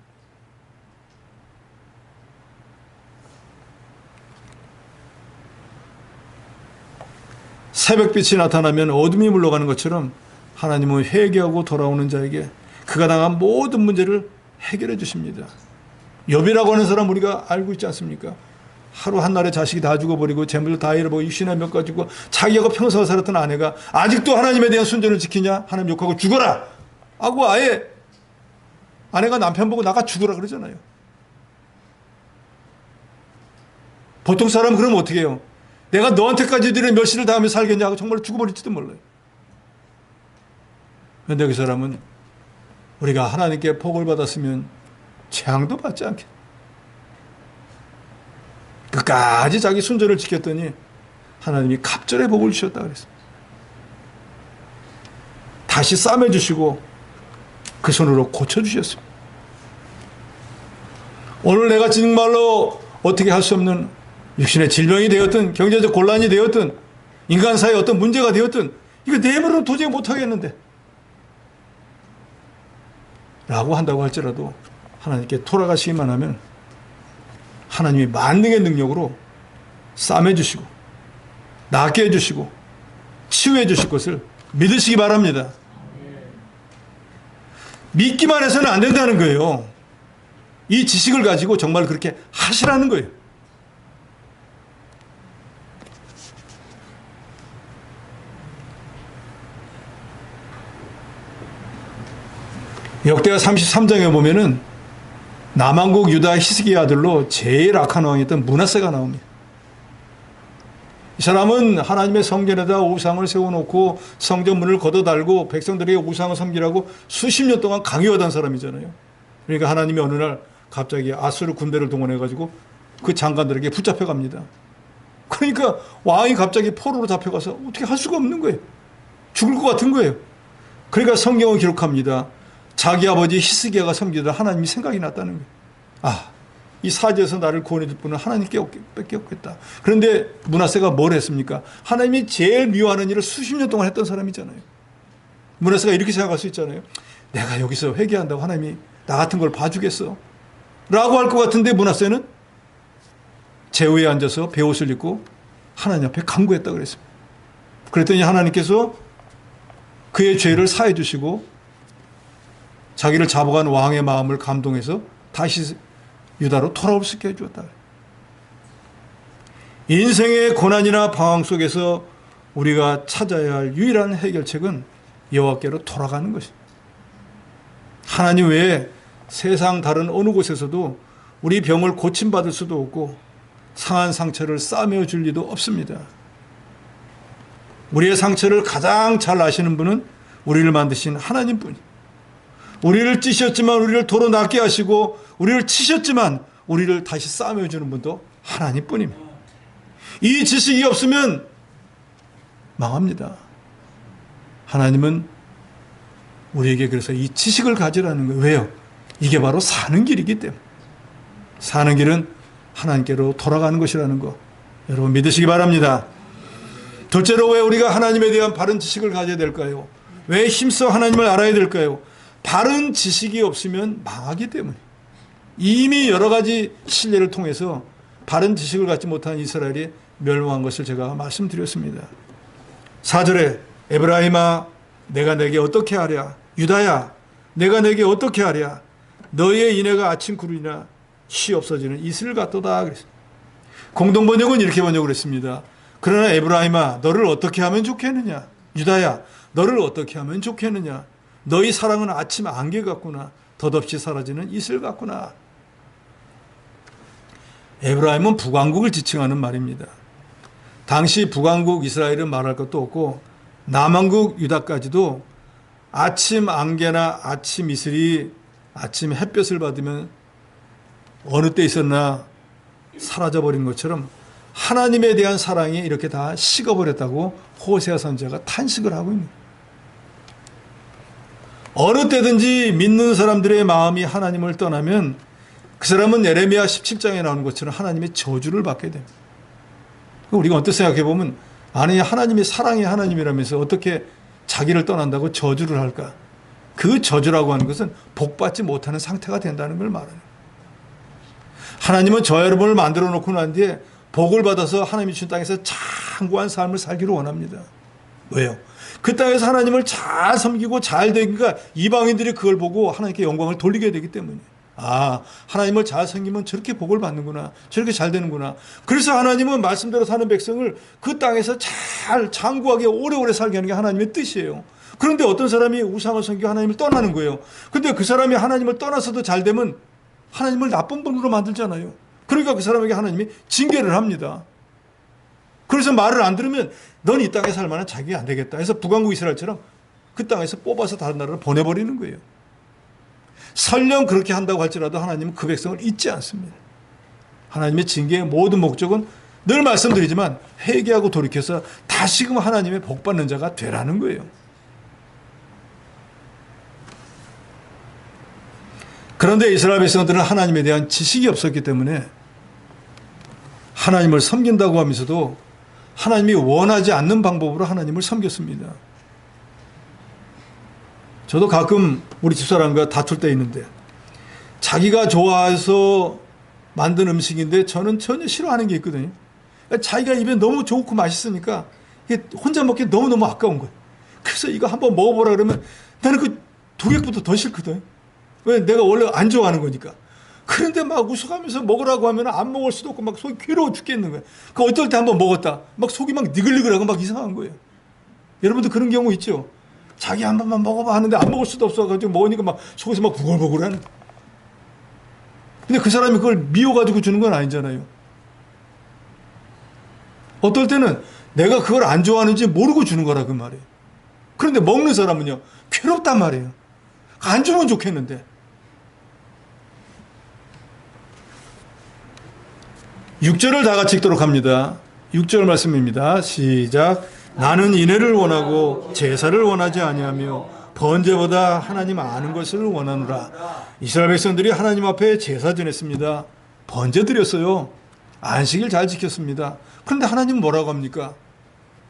새벽빛이 나타나면 어둠이 물러가는 것처럼 하나님은 회개하고 돌아오는 자에게 그가 당한 모든 문제를 해결해 주십니다. 욥이라고 하는 사람 우리가 알고 있지 않습니까? 하루 한날에 자식이 다 죽어버리고 재물도 다 잃어버리고 육신의 몇 가지고 자기하고 평생 살았던 아내가 아직도 하나님에 대한 순전을 지키냐? 하나님 욕하고 죽어라! 하고 아예 아내가 남편 보고 나가 죽어라 그러잖아요. 보통 사람은 그러면 어떻게 해요? 내가 너한테까지 들은 몇 시를 다음에 살겠냐 하고 정말 죽어버릴지도 몰라요. 그런데 그 사람은 우리가 하나님께 복을 받았으면 재앙도 받지 않겠다. 끝까지 자기 순전을 지켰더니 하나님이 갑절의 복을 주셨다 그랬습니다. 다시 싸매주시고 그 손으로 고쳐주셨습니다. 오늘 내가 정말로 어떻게 할 수 없는 육신의 질병이 되었든 경제적 곤란이 되었든 인간 사이에 어떤 문제가 되었든 이거 내 힘으로는 도저히 못하겠는데 라고 한다고 할지라도 하나님께 돌아가시기만 하면 하나님이 만능의 능력으로 싸매주시고 낫게 해주시고 치유해 주실 것을 믿으시기 바랍니다. 믿기만 해서는 안 된다는 거예요. 이 지식을 가지고 정말 그렇게 하시라는 거예요. 역대하 33장에 보면은 남왕국 유다 히스기야 아들로 제일 악한 왕이었던 므낫세가 나옵니다. 이 사람은 하나님의 성전에다 우상을 세워놓고 성전문을 걷어달고 백성들에게 우상을 섬기라고 수십 년 동안 강요하던 사람이잖아요. 그러니까 하나님이 어느 날 갑자기 아수르 군대를 동원해가지고 그 장관들에게 붙잡혀갑니다. 그러니까 왕이 갑자기 포로로 잡혀가서 어떻게 할 수가 없는 거예요. 죽을 것 같은 거예요. 그러니까 성경은 기록합니다. 자기 아버지 히스기야가 섬기다 하나님이 생각이 났다는 거예요. 아, 이 사지에서 나를 구원해 줄 분은 하나님께 없겠다. 그런데 므낫세가 뭘 했습니까? 하나님이 제일 미워하는 일을 수십 년 동안 했던 사람이잖아요. 므낫세가 이렇게 생각할 수 있잖아요. 내가 여기서 회개한다고 하나님이 나 같은 걸 봐주겠어? 라고 할 것 같은데 므낫세는 제후에 앉아서 베옷을 입고 하나님 앞에 간구했다 그랬습니다. 그랬더니 하나님께서 그의 죄를 사해 주시고 자기를 잡아간 왕의 마음을 감동해서 다시 유다로 돌아올 수 있게 해주었다. 인생의 고난이나 방황 속에서 우리가 찾아야 할 유일한 해결책은 여호와께로 돌아가는 것입니다. 하나님 외에 세상 다른 어느 곳에서도 우리 병을 고침받을 수도 없고 상한 상처를 싸매어 줄 리도 없습니다. 우리의 상처를 가장 잘 아시는 분은 우리를 만드신 하나님뿐이. 우리를 찌셨지만 우리를 도로 낫게 하시고 우리를 치셨지만 우리를 다시 싸매어 주는 분도 하나님뿐입니다. 이 지식이 없으면 망합니다. 하나님은 우리에게 그래서 이 지식을 가지라는 거예요. 왜요? 이게 바로 사는 길이기 때문에. 사는 길은 하나님께로 돌아가는 것이라는 거 여러분 믿으시기 바랍니다. 둘째로 왜 우리가 하나님에 대한 바른 지식을 가져야 될까요? 왜 힘써 하나님을 알아야 될까요? 바른 지식이 없으면 망하기 때문에. 이미 여러 가지 신뢰를 통해서 바른 지식을 갖지 못한 이스라엘이 멸망한 것을 제가 말씀드렸습니다. 4절에 에브라임아 내가 내게 어떻게 하랴? 유다야 내가 내게 어떻게 하랴? 너의 인애가 아침 구름이나 쉬 없어지는 이슬 같도다. 그랬습니다. 공동번역은 이렇게 번역을 했습니다. 그러나 에브라임아 너를 어떻게 하면 좋겠느냐? 유다야 너를 어떻게 하면 좋겠느냐? 너희 사랑은 아침 안개 같구나. 덧없이 사라지는 이슬 같구나. 에브라임은 북왕국을 지칭하는 말입니다. 당시 북왕국 이스라엘은 말할 것도 없고 남왕국 유다까지도 아침 안개나 아침 이슬이 아침 햇볕을 받으면 어느 때 있었나 사라져버린 것처럼 하나님에 대한 사랑이 이렇게 다 식어버렸다고 호세아 선지자가 탄식을 하고 있는 거예요. 어느 때든지 믿는 사람들의 마음이 하나님을 떠나면 그 사람은 예레미야 17장에 나오는 것처럼 하나님의 저주를 받게 됩니다. 우리가 어떻게 생각해 보면 아니 하나님이 사랑의 하나님이라면서 어떻게 자기를 떠난다고 저주를 할까? 그 저주라고 하는 것은 복받지 못하는 상태가 된다는 걸 말해요. 하나님은 저 여러분을 만들어 놓고 난 뒤에 복을 받아서 하나님이 주신 땅에서 장구한 삶을 살기를 원합니다. 왜요? 그 땅에서 하나님을 잘 섬기고 잘 되니까 이방인들이 그걸 보고 하나님께 영광을 돌리게 되기 때문이에요. 아, 하나님을 잘 섬기면 저렇게 복을 받는구나. 저렇게 잘 되는구나. 그래서 하나님은 말씀대로 사는 백성을 그 땅에서 잘 장구하게 오래오래 살게 하는 게 하나님의 뜻이에요. 그런데 어떤 사람이 우상을 섬기고 하나님을 떠나는 거예요. 근데 그 사람이 하나님을 떠나서도 잘 되면 하나님을 나쁜 분으로 만들잖아요. 그러니까 그 사람에게 하나님이 징계를 합니다. 그래서 말을 안 들으면 넌 이 땅에 살 만한 자격이 안 되겠다 해서 북왕국 이스라엘처럼 그 땅에서 뽑아서 다른 나라로 보내버리는 거예요. 설령 그렇게 한다고 할지라도 하나님은 그 백성을 잊지 않습니다. 하나님의 징계의 모든 목적은 늘 말씀드리지만 회개하고 돌이켜서 다시금 하나님의 복받는 자가 되라는 거예요. 그런데 이스라엘 백성들은 하나님에 대한 지식이 없었기 때문에 하나님을 섬긴다고 하면서도 하나님이 원하지 않는 방법으로 하나님을 섬겼습니다. 저도 가끔 우리 집사람과 다툴 때 있는데 자기가 좋아해서 만든 음식인데 저는 전혀 싫어하는 게 있거든요. 자기가 입에 너무 좋고 맛있으니까 이게 혼자 먹기 너무너무 아까운 거예요. 그래서 이거 한번 먹어보라 그러면 나는 그 두 개보다 더 싫거든. 왜? 내가 원래 안 좋아하는 거니까. 그런데 막 웃어가면서 먹으라고 하면 안 먹을 수도 없고 막 속이 괴로워 죽겠는 거예요. 그 어떨 때 한번 먹었다. 막 속이 막 니글니글하고 막 이상한 거예요. 여러분도 그런 경우 있죠? 자기 한 번만 먹어봐 하는데 안 먹을 수도 없어가지고 먹으니까 막 속에서 막 부글부글하는. 근데 그 사람이 그걸 미워가지고 주는 건 아니잖아요. 어떨 때는 내가 그걸 안 좋아하는지 모르고 주는 거라 그 말이에요. 그런데 먹는 사람은요 괴롭단 말이에요. 안 주면 좋겠는데. 6절을 다 같이 읽도록 합니다. 6절 말씀입니다. 시작. 나는 인애를 원하고 제사를 원하지 아니하며 번제보다 하나님 아는 것을 원하노라. 이스라엘 백성들이 하나님 앞에 제사 지냈습니다. 번제 드렸어요. 안식일 잘 지켰습니다. 그런데 하나님은 뭐라고 합니까?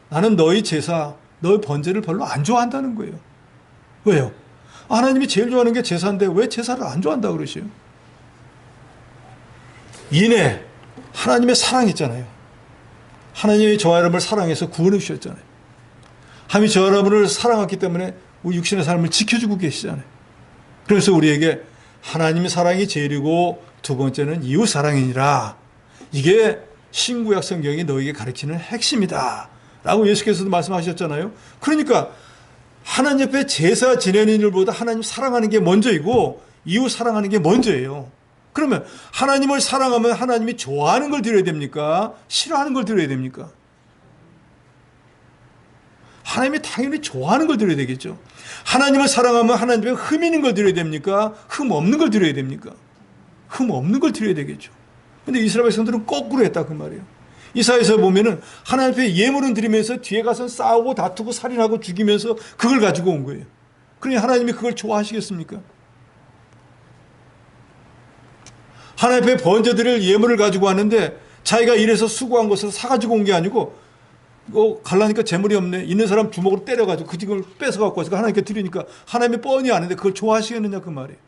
나는 너희 제사, 너희 번제를 별로 안 좋아한다는 거예요. 왜요? 하나님이 제일 좋아하는 게 제사인데 왜 제사를 안 좋아한다고 그러시요? 인애, 하나님의 사랑 있잖아요. 하나님이 저와 여러분을 사랑해서 구원해 주셨잖아요. 하나님이 저와 여러분을 사랑했기 때문에 우리 육신의 삶을 지켜주고 계시잖아요. 그래서 우리에게 하나님의 사랑이 제일이고 두 번째는 이웃 사랑이니라. 이게 신구약 성경이 너에게 가르치는 핵심이다 라고 예수께서도 말씀하셨잖아요. 그러니까 하나님 옆에 제사 지내는 일보다 하나님 사랑하는 게 먼저이고 이웃 사랑하는 게 먼저예요. 그러면 하나님을 사랑하면 하나님이 좋아하는 걸 드려야 됩니까? 싫어하는 걸 드려야 됩니까? 하나님이 당연히 좋아하는 걸 드려야 되겠죠. 하나님을 사랑하면 하나님의 흠 있는 걸 드려야 됩니까? 흠 없는 걸 드려야 됩니까? 흠 없는 걸 드려야 되겠죠. 근데 이스라엘 백성들은 거꾸로 했다 그 말이에요. 이사야에서 보면은 하나님 앞에 예물은 드리면서 뒤에 가서 싸우고 다투고 살인하고 죽이면서 그걸 가지고 온 거예요. 그러니 하나님이 그걸 좋아하시겠습니까? 하나님 앞에 번제드릴 예물을 가지고 왔는데 자기가 일해서 수고한 것을 사가지고 온 게 아니고 이거 갈라니까 재물이 없네. 있는 사람 주먹으로 때려가지고 그 집을 뺏어갖고 와서 하나님께 드리니까 하나님이 뻔히 아는데 그걸 좋아하시겠느냐 그 말이에요.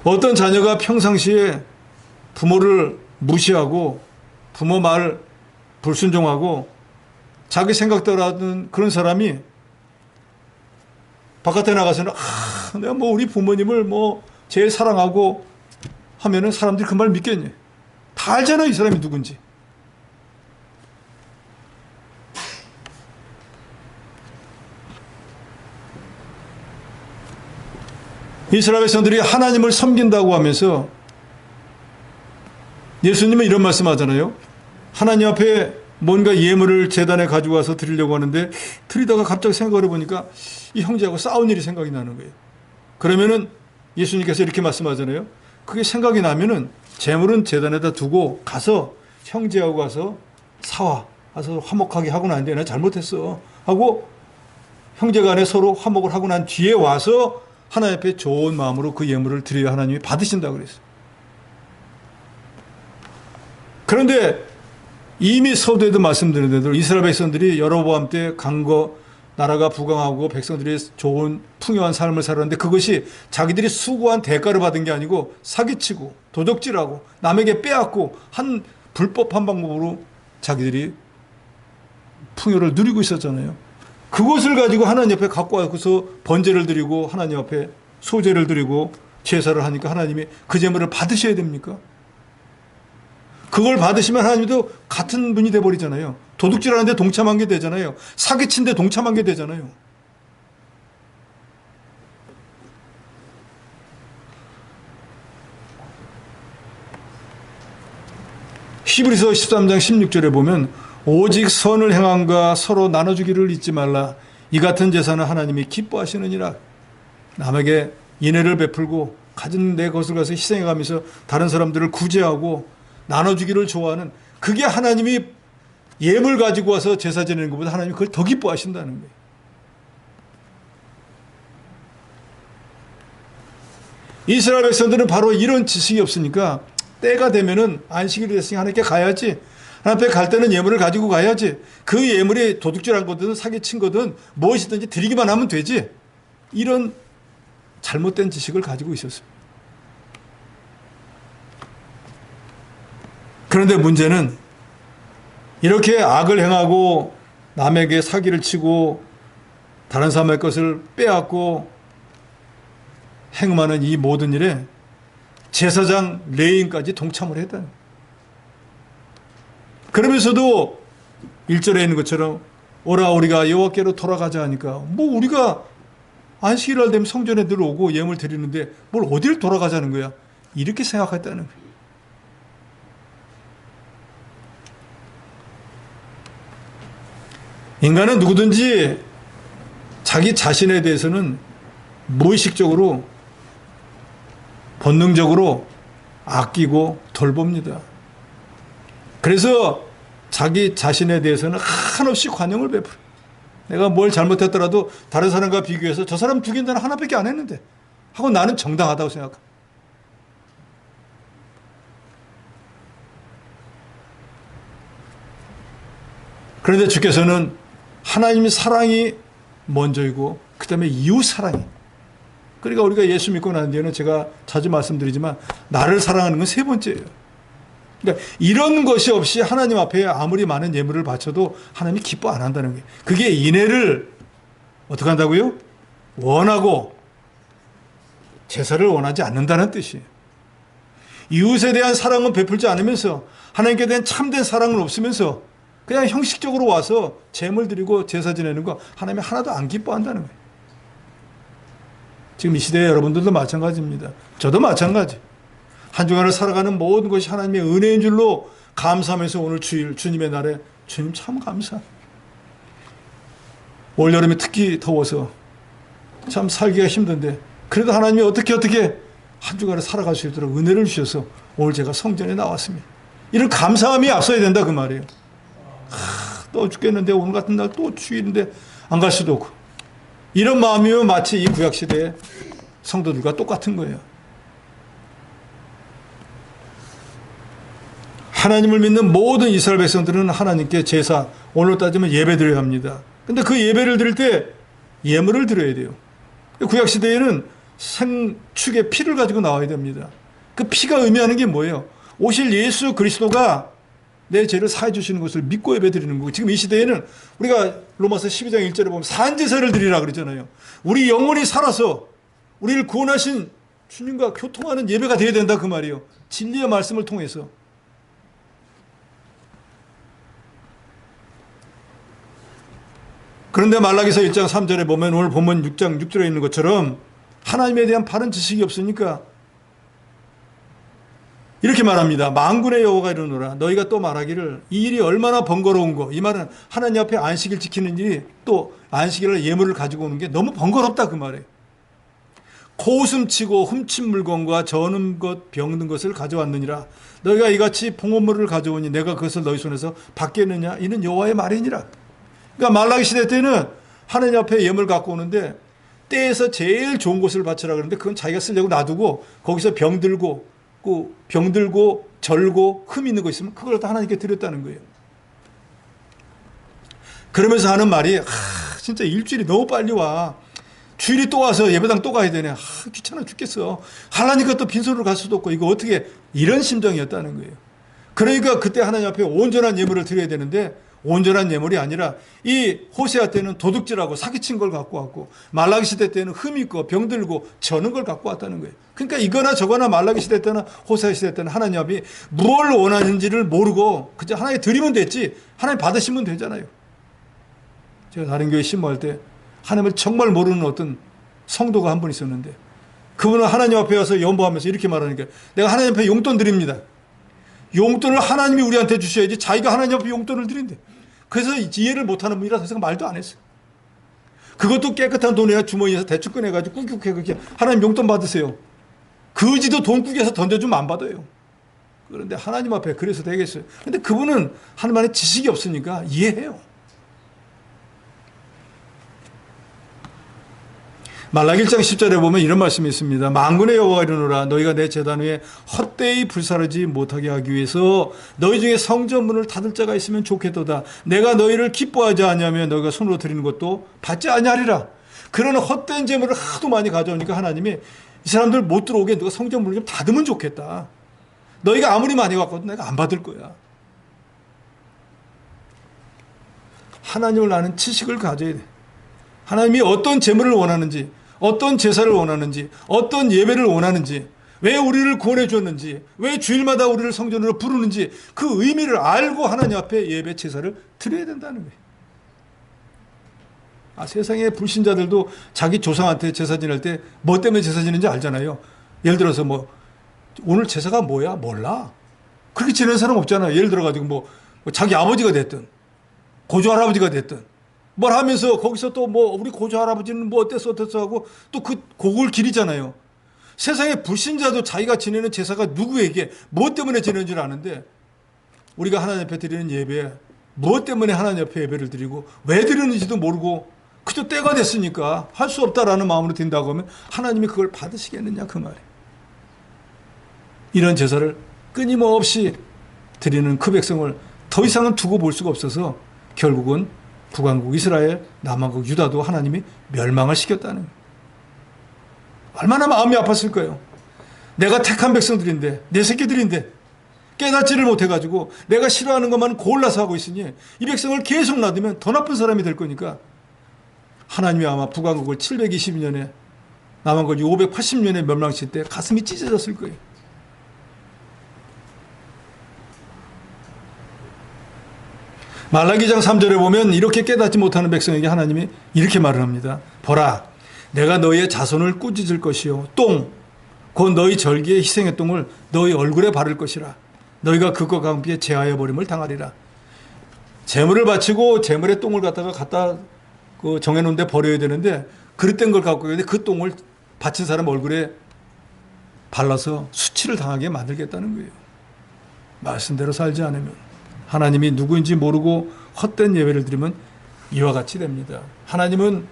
어떤 자녀가 평상시에 부모를 무시하고 부모 말 불순종하고 자기 생각대로 하는 그런 사람이 바깥에 나가서는 내가 뭐 우리 부모님을 뭐 제일 사랑하고 하면은 사람들이 그 말 믿겠니? 다 알잖아 이 사람이 누군지. 이스라엘 백성들이 하나님을 섬긴다고 하면서 예수님은 이런 말씀하잖아요. 하나님 앞에 뭔가 예물을 제단에 가지고 와서 드리려고 하는데 드리다가 갑자기 생각을 해보니까 이 형제하고 싸운 일이 생각이 나는 거예요. 그러면은 예수님께서 이렇게 말씀하잖아요. 그게 생각이 나면은 재물은 제단에다 두고 가서 형제하고 가서 사와 가서 화목하게 하고 난 뒤에 내가 잘못했어 하고 형제간에 서로 화목을 하고 난 뒤에 와서 하나님 앞에 좋은 마음으로 그 예물을 드려야 하나님이 받으신다고 그랬어요. 그런데 이미 서두에도 말씀드린 대로 이스라엘 백성들이 여로보암 때 강거 나라가 부강하고 백성들이 좋은 풍요한 삶을 살았는데 그것이 자기들이 수고한 대가를 받은 게 아니고 사기치고 도적질하고 남에게 빼앗고 한 불법한 방법으로 자기들이 풍요를 누리고 있었잖아요. 그것을 가지고 하나님 앞에 갖고 와서 번제를 드리고 하나님 앞에 소제를 드리고 제사를 하니까 하나님이 그 제물을 받으셔야 됩니까? 그걸 받으시면 하나님도 같은 분이 돼버리잖아요. 도둑질하는데 동참한 게 되잖아요. 사기친데 동참한 게 되잖아요. 히브리서 13장 16절에 보면 오직 선을 행함과 서로 나눠주기를 잊지 말라. 이 같은 제사는 하나님이 기뻐하시느니라. 남에게 인애를 베풀고 가진 내 것을 가서 희생해가면서 다른 사람들을 구제하고 나눠주기를 좋아하는 그게 하나님이 예물 가지고 와서 제사 지내는 것보다 하나님이 그걸 더 기뻐하신다는 거예요. 이스라엘 백성들은 바로 이런 지식이 없으니까 때가 되면은 안식일이 됐으니 하나님께 가야지. 하나님 앞에 갈 때는 예물을 가지고 가야지. 그 예물이 도둑질한 거든 사기친 거든 무엇이든지 드리기만 하면 되지. 이런 잘못된 지식을 가지고 있었어요. 그런데 문제는 이렇게 악을 행하고 남에게 사기를 치고 다른 사람의 것을 빼앗고 행음하는 이 모든 일에 제사장 레인까지 동참을 했다는 거예요. 그러면서도 1절에 있는 것처럼 오라 우리가 여호와께로 돌아가자 하니까 뭐 우리가 안식일 되면 성전에 들어오고 예물 드리는데 뭘 어딜 돌아가자는 거야. 이렇게 생각했다는 거예요. 인간은 누구든지 자기 자신에 대해서는 무의식적으로 본능적으로 아끼고 돌봅니다. 그래서 자기 자신에 대해서는 한없이 관용을 베풀어. 내가 뭘 잘못했더라도 다른 사람과 비교해서 저 사람 죽인 자는 하나밖에 안 했는데 하고 나는 정당하다고 생각합니다. 그런데 주께서는 하나님의 사랑이 먼저이고 그 다음에 이웃 사랑이. 그러니까 우리가 예수 믿고 난 뒤에는 제가 자주 말씀드리지만 나를 사랑하는 건 세 번째예요. 그러니까 이런 것이 없이 하나님 앞에 아무리 많은 예물을 바쳐도 하나님이 기뻐 안 한다는 거예요. 그게 인애를 어떻게 한다고요? 원하고 제사를 원하지 않는다는 뜻이에요. 이웃에 대한 사랑은 베풀지 않으면서 하나님께 대한 참된 사랑은 없으면서 그냥 형식적으로 와서 제물 드리고 제사 지내는 거 하나님이 하나도 안 기뻐한다는 거예요. 지금 이 시대에 여러분들도 마찬가지입니다. 저도 마찬가지. 한 주간을 살아가는 모든 것이 하나님의 은혜인 줄로 감사하면서 오늘 주일 주님의 날에 주님 참 감사. 올여름에 특히 더워서 참 살기가 힘든데 그래도 하나님이 어떻게 한 주간을 살아갈 수 있도록 은혜를 주셔서 오늘 제가 성전에 나왔습니다. 이런 감사함이 앞서야 된다 그 말이에요. 또 죽겠는데 오늘 같은 날 또 주일인데 안 갈 수도 없고 이런 마음이면 마치 이 구약시대의 성도들과 똑같은 거예요. 하나님을 믿는 모든 이스라엘 백성들은 하나님께 제사, 오늘로 따지면 예배 드려야 합니다. 근데 그 예배를 드릴 때 예물을 드려야 돼요. 구약시대에는 생축의 피를 가지고 나와야 됩니다. 그 피가 의미하는 게 뭐예요? 오실 예수 그리스도가 내 죄를 사해 주시는 것을 믿고 예배 드리는 거고, 지금 이 시대에는 우리가 로마서 12장 1절에 보면 산제사를 드리라 그러잖아요. 우리 영혼이 살아서 우리를 구원하신 주님과 교통하는 예배가 되어야 된다 그 말이에요. 진리의 말씀을 통해서. 그런데 말라기서 1장 3절에 보면 오늘 본문 6장 6절에 있는 것처럼 하나님에 대한 바른 지식이 없으니까 이렇게 말합니다. 만군의 여호와가 이르노라. 너희가 또 말하기를 이 일이 얼마나 번거로운 거. 이 말은 하나님 앞에 안식일 지키는 일이 또 안식일날 예물을 가지고 오는 게 너무 번거롭다 그 말이에요. 코웃음치고 훔친 물건과 저는 것 병든 것을 가져왔느니라. 너희가 이같이 봉헌물을 가져오니 내가 그것을 너희 손에서 받겠느냐. 이는 여호와의 말이니라. 그러니까 말라기 시대 때는 하나님 앞에 예물 갖고 오는데 때에서 제일 좋은 곳을 바치라 그러는데 그건 자기가 쓰려고 놔두고 거기서 병들고 절고 흠 있는 거 있으면 그걸 다 하나님께 드렸다는 거예요. 그러면서 하는 말이 진짜 일주일이 너무 빨리 와. 주일이 또 와서 예배당 또 가야 되네. 귀찮아 죽겠어. 하려니까 또 빈손으로 갈 수도 없고 이거 어떻게, 이런 심정이었다는 거예요. 그러니까 그때 하나님 앞에 온전한 예물을 드려야 되는데 온전한 예물이 아니라 이 호세아 때는 도둑질하고 사기친 걸 갖고 왔고 말라기 시대 때는 흠 있고 병들고 저는 걸 갖고 왔다는 거예요. 그러니까 이거나 저거나 말라기 시대 때나 호세아 시대 때는 하나님 앞이 뭘 원하는지를 모르고 그저 하나님 드리면 됐지 하나님 받으시면 되잖아요. 제가 다른 교회 신모할 때 하나님을 정말 모르는 어떤 성도가 한 분 있었는데 그분은 하나님 앞에 와서 연보하면서 이렇게 말하니까 내가 하나님 앞에 용돈 드립니다. 용돈을 하나님이 우리한테 주셔야지 자기가 하나님 앞에 용돈을 드린대. 그래서 이해를 못하는 분이라서 제가 말도 안 했어요. 그것도 깨끗한 돈이야 주머니에서 대충 꺼내가지고 꾹꾹해 하나님 용돈 받으세요. 거지도 돈 꾸겨서 던져주면 안 받아요. 그런데 하나님 앞에 그래서 되겠어요. 근데 그분은 하나님의 지식이 없으니까 이해해요. 말라기 1장 10절에 보면 이런 말씀이 있습니다. 만군의 여호와가 이르노라. 너희가 내 제단 위에 헛되이 불사르지 못하게 하기 위해서 너희 중에 성전문을 닫을 자가 있으면 좋겠도다. 내가 너희를 기뻐하지 아니하면 너희가 손으로 드리는 것도 받지 아니하리라. 그런 헛된 재물을 하도 많이 가져오니까 하나님이 이 사람들 못 들어오게 누가 성전문을 좀 닫으면 좋겠다. 너희가 아무리 많이 갖고도 내가 안 받을 거야. 하나님을 아는 지식을 가져야 돼. 하나님이 어떤 재물을 원하는지, 어떤 제사를 원하는지, 어떤 예배를 원하는지, 왜 우리를 구원해 주었는지, 왜 주일마다 우리를 성전으로 부르는지 그 의미를 알고 하나님 앞에 예배 제사를 드려야 된다는 거예요. 세상의 불신자들도 자기 조상한테 제사 지낼 때 뭐 때문에 제사 지내는지 알잖아요. 예를 들어서 오늘 제사가 뭐야? 몰라. 그렇게 지내는 사람 없잖아요. 예를 들어가지고 자기 아버지가 됐든 고조 할아버지가 됐든 뭘 하면서 거기서 또 우리 고조 할아버지는 어땠어 하고 또 그 곡을 기리잖아요. 세상의 불신자도 자기가 지내는 제사가 누구에게 뭐 때문에 지내는 줄 아는데 우리가 하나님 앞에 드리는 예배 뭐 때문에 하나님 앞에 예배를 드리고 왜 드리는지도 모르고 그저 때가 됐으니까 할 수 없다라는 마음으로 드린다고 하면 하나님이 그걸 받으시겠느냐 그 말이에요. 이런 제사를 끊임없이 드리는 그 백성을 더 이상은 두고 볼 수가 없어서 결국은 북왕국 이스라엘, 남왕국 유다도 하나님이 멸망을 시켰다는 거예요. 얼마나 마음이 아팠을 거예요. 내가 택한 백성들인데 내 새끼들인데 깨닫지를 못해가지고 내가 싫어하는 것만 골라서 하고 있으니 이 백성을 계속 놔두면 더 나쁜 사람이 될 거니까 하나님이 아마 북왕국을 722년에 남한국이 580년에 멸망칠 때 가슴이 찢어졌을 거예요. 말라기장 3절에 보면 이렇게 깨닫지 못하는 백성에게 하나님이 이렇게 말을 합니다. 보라, 내가 너희의 자손을 꾸짖을 것이요 곧 너희 절기에 희생의 똥을 너희 얼굴에 바를 것이라. 너희가 그것과 함께 제하여 버림을 당하리라. 제물을 바치고 제물의 똥을 갖다 정해놓은 데 버려야 되는데 그릇된 걸 갖고 있는데 그 똥을 바친 사람 얼굴에 발라서 수치를 당하게 만들겠다는 거예요. 말씀대로 살지 않으면 하나님이 누구인지 모르고 헛된 예배를 드리면 이와 같이 됩니다. 하나님은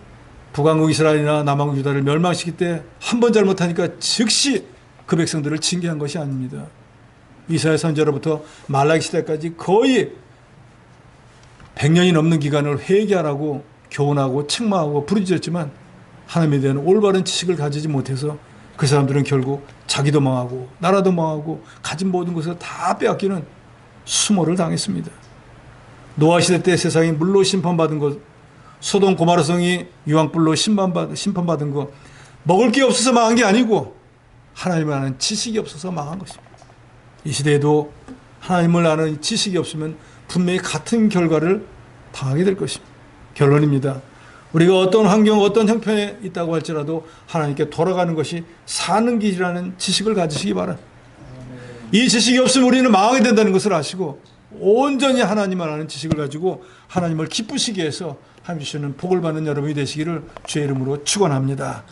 북왕국 이스라엘이나 남왕국 유다를 멸망시킬 때 한 번 잘못하니까 즉시 그 백성들을 징계한 것이 아닙니다. 이사야 선지자로부터 말라기 시대까지 거의 100년이 넘는 기간을 회개하라고 교훈하고 책망하고 부르짖었지만 하나님에 대한 올바른 지식을 가지지 못해서 그 사람들은 결국 자기도 망하고 나라도 망하고 가진 모든 것을 다 빼앗기는 수모를 당했습니다. 노아 시대 때 세상이 물로 심판받은 것, 소돔 고모라 성이 유황불로 심판받은 것, 먹을 게 없어서 망한 게 아니고 하나님을 아는 지식이 없어서 망한 것입니다. 이 시대에도 하나님을 아는 지식이 없으면 분명히 같은 결과를 당하게 될 것입니다. 결론입니다. 우리가 어떤 환경, 어떤 형편에 있다고 할지라도 하나님께 돌아가는 것이 사는 길이라는 지식을 가지시기 바랍니다. 이 지식이 없으면 우리는 망하게 된다는 것을 아시고 온전히 하나님을 아는 지식을 가지고 하나님을 기쁘시게 해서 하나님 주시는 복을 받는 여러분이 되시기를 주의 이름으로 축원합니다.